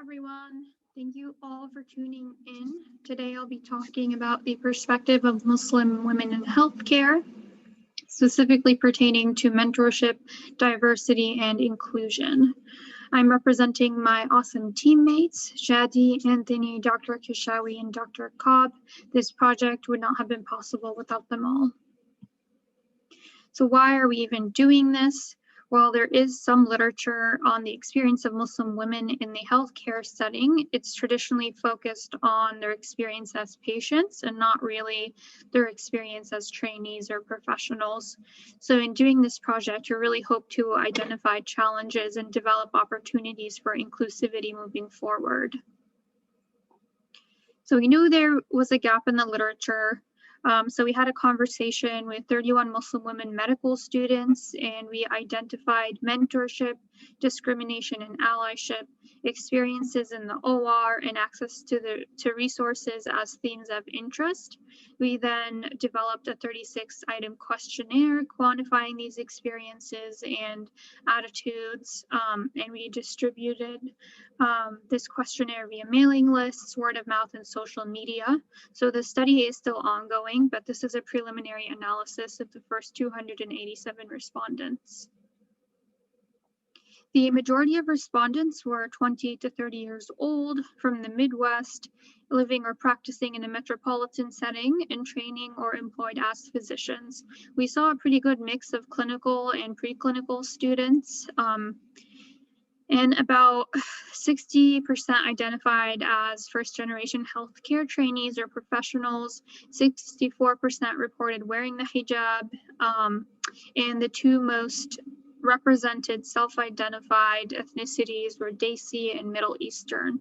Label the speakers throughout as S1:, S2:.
S1: everyone. Thank you all for tuning in. Today I'll be talking about the perspective of Muslim women in healthcare, specifically pertaining to mentorship, diversity, and inclusion. I'm representing my awesome teammates, Shadi, Anthony, Dr. Kishawi, and Dr. Cobb. This project would not have been possible without them all. So why are we even doing this? While there is some literature on the experience of Muslim women in the healthcare setting, it's traditionally focused on their experience as patients and not really their experience as trainees or professionals. So in doing this project, we really hope to identify challenges and develop opportunities for inclusivity moving forward. So we knew there was a gap in the literature. So we had a conversation with 31 Muslim women medical students, and we identified mentorship, discrimination and allyship, experiences in the OR, and access to resources as themes of interest. We then developed a 36-item questionnaire quantifying these experiences and attitudes, and we distributed this questionnaire via mailing lists, word of mouth, and social media. So the study is still ongoing, but this is a preliminary analysis of the first 287 respondents. The majority of respondents were 20 to 30 years old, from the Midwest, living or practicing in a metropolitan setting, and training or employed as physicians. We saw a pretty good mix of clinical and preclinical students. And about 60% identified as first-generation healthcare trainees or professionals. 64% reported wearing the hijab, and the two most represented self-identified ethnicities were Desi and Middle Eastern.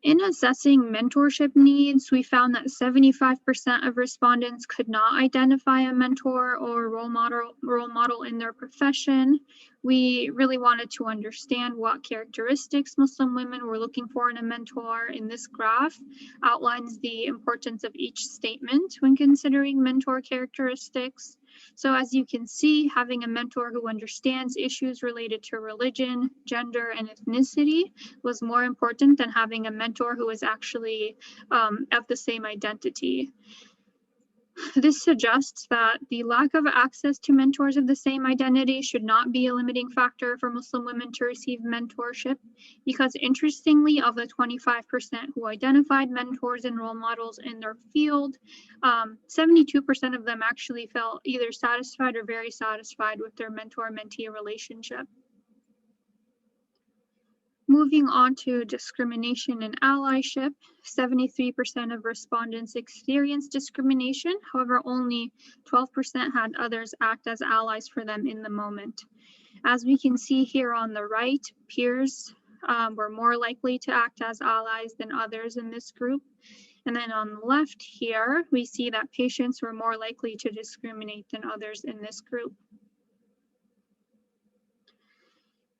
S1: In assessing mentorship needs, we found that 75% of respondents could not identify a mentor or role model in their profession. We really wanted to understand what characteristics Muslim women were looking for in a mentor. In this graph outlines the importance of each statement when considering mentor characteristics. So as you can see, having a mentor who understands issues related to religion, gender, and ethnicity was more important than having a mentor who is actually of the same identity. This suggests that the lack of access to mentors of the same identity should not be a limiting factor for Muslim women to receive mentorship, because interestingly, of the 25% who identified mentors and role models in their field, 72% of them actually felt either satisfied or very satisfied with their mentor-mentee relationship. Moving on to discrimination and allyship, 73% of respondents experienced discrimination. However, only 12% had others act as allies for them in the moment. As we can see here on the right, peers were more likely to act as allies than others in this group. And then on the left here, we see that patients were more likely to discriminate than others in this group.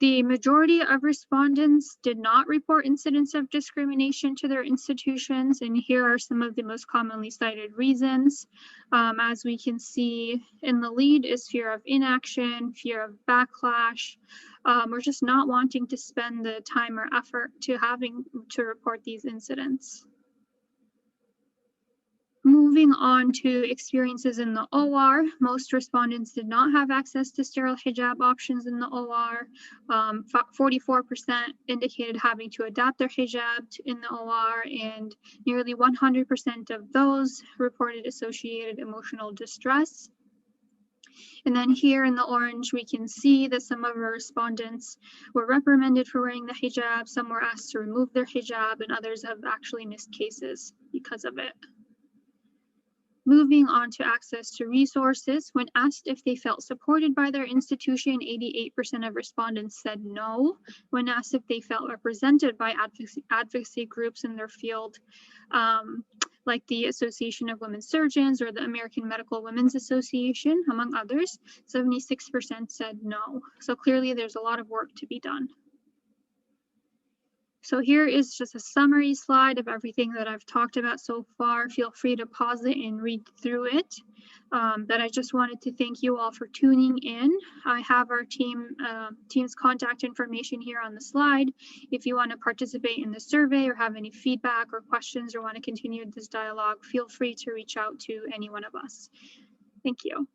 S1: The majority of respondents did not report incidents of discrimination to their institutions, and here are some of the most commonly cited reasons. As we can see, in the lead is fear of inaction, fear of backlash, or just not wanting to spend the time or effort to having to report these incidents. Moving on to experiences in the OR, most respondents did not have access to sterile hijab options in the OR. 44% indicated having to adapt their hijab in the OR, and nearly 100% of those reported associated emotional distress. And then here in the orange, we can see that some of our respondents were reprimanded for wearing the hijab, some were asked to remove their hijab, and others have actually missed cases because of it. Moving on to access to resources, when asked if they felt supported by their institution, 88% of respondents said no. When asked if they felt represented by advocacy groups in their field, like the Association of Women Surgeons or the American Medical Women's Association, among others, 76% said no. So clearly there's a lot of work to be done. So here is just a summary slide of everything that I've talked about so far. Feel free to pause it and read through it. But I just wanted to thank you all for tuning in. I have our team's contact information here on the slide. If you want to participate in the survey or have any feedback or questions or want to continue this dialogue, feel free to reach out to any one of us. Thank you.